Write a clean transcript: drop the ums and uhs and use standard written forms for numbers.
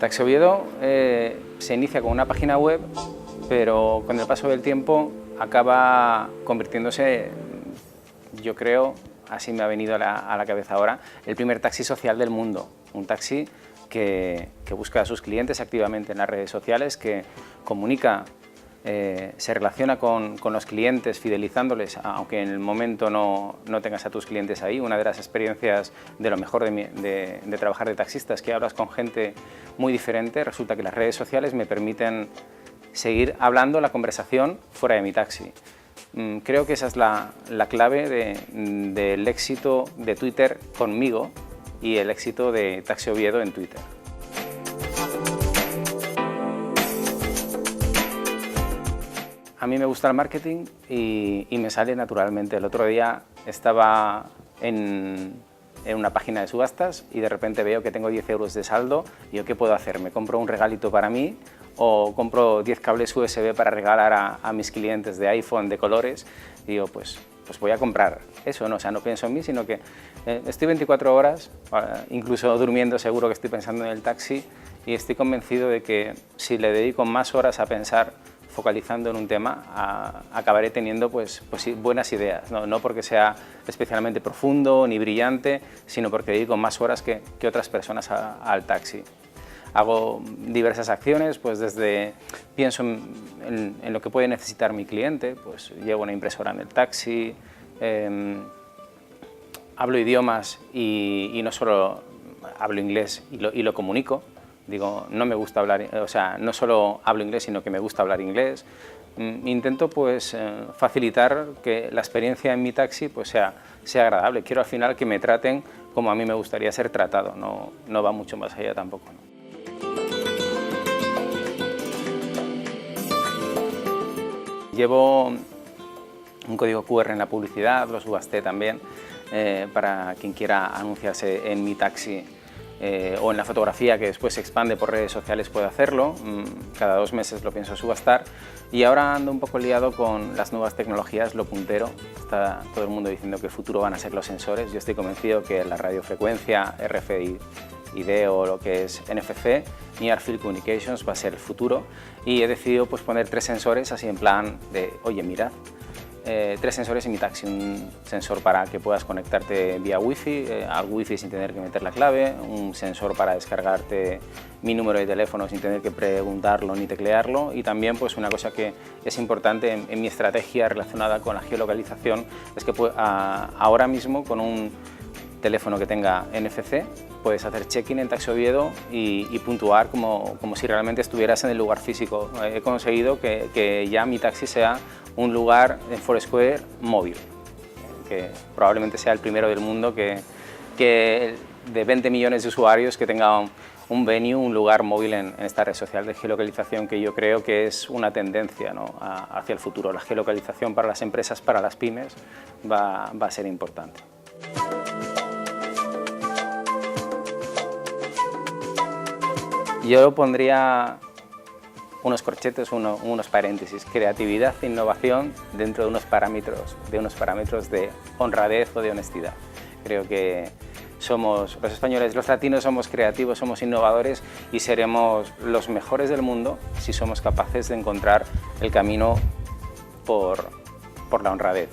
Taxi Oviedo se inicia con una página web, pero con el paso del tiempo acaba convirtiéndose, yo creo, así me ha venido a la cabeza ahora, el primer taxi social del mundo. Un taxi que busca a sus clientes activamente en las redes sociales, que comunica, se relaciona con los clientes fidelizándoles, aunque en el momento no tengas a tus clientes ahí. Una de las experiencias de lo mejor de trabajar de taxista es que hablas con gente muy diferente. Resulta que las redes sociales me permiten seguir hablando la conversación fuera de mi taxi. Creo que esa es la clave del éxito de Twitter conmigo y el éxito de Taxi Oviedo en Twitter. A mí me gusta el marketing y me sale naturalmente. El otro día estaba en una página de subastas y de repente veo que tengo 10 euros de saldo y yo, ¿qué puedo hacer? ¿Me compro un regalito para mí o compro 10 cables USB para regalar a mis clientes de iPhone de colores? Y digo, pues voy a comprar eso, ¿no? O sea, no pienso en mí, sino que estoy 24 horas, incluso durmiendo seguro que estoy pensando en el taxi, y estoy convencido de que si le dedico más horas a pensar focalizando en un tema, acabaré teniendo pues buenas ideas, no porque sea especialmente profundo ni brillante, sino porque dedico más horas que otras personas al taxi. Hago diversas acciones, pues desde pienso en lo que puede necesitar mi cliente, pues llevo una impresora en el taxi, hablo idiomas y no solo hablo inglés y lo comunico. Digo, no me gusta hablar, o sea, no solo hablo inglés, sino que me gusta hablar inglés. Intento pues facilitar que la experiencia en mi taxi pues sea agradable. Quiero al final que me traten como a mí me gustaría ser tratado, no va mucho más allá tampoco, ¿no? Llevo un código QR en la publicidad, lo subasté también para quien quiera anunciarse en mi taxi. O en la fotografía, que después se expande por redes sociales, puede hacerlo. Cada 2 meses lo pienso subastar. Y ahora ando un poco liado con las nuevas tecnologías, lo puntero. Está todo el mundo diciendo que el futuro van a ser los sensores. Yo estoy convencido que la radiofrecuencia, RFID o lo que es NFC, Near Field Communications, va a ser el futuro. Y he decidido pues poner 3 sensores así en plan de, oye, mirad, 3 sensores en mi taxi, un sensor para que puedas conectarte vía wifi, al wifi sin tener que meter la clave, un sensor para descargarte mi número de teléfono sin tener que preguntarlo ni teclearlo, y también pues una cosa que es importante en mi estrategia relacionada con la geolocalización es que ahora mismo con un teléfono que tenga NFC puedes hacer check-in en Taxi Oviedo y puntuar como si realmente estuvieras en el lugar físico. He conseguido que ya mi taxi sea un lugar en Foursquare móvil, que probablemente sea el primero del mundo que de 20 millones de usuarios que tenga un venue, un lugar móvil en esta red social de geolocalización, que yo creo que es una tendencia, ¿no?, hacia el futuro. La geolocalización para las empresas, para las pymes, va a ser importante. Yo pondría unos corchetes, unos paréntesis: creatividad e innovación dentro de unos parámetros de honradez o de honestidad. Creo que somos, los españoles, los latinos, somos creativos, somos innovadores y seremos los mejores del mundo si somos capaces de encontrar el camino por la honradez.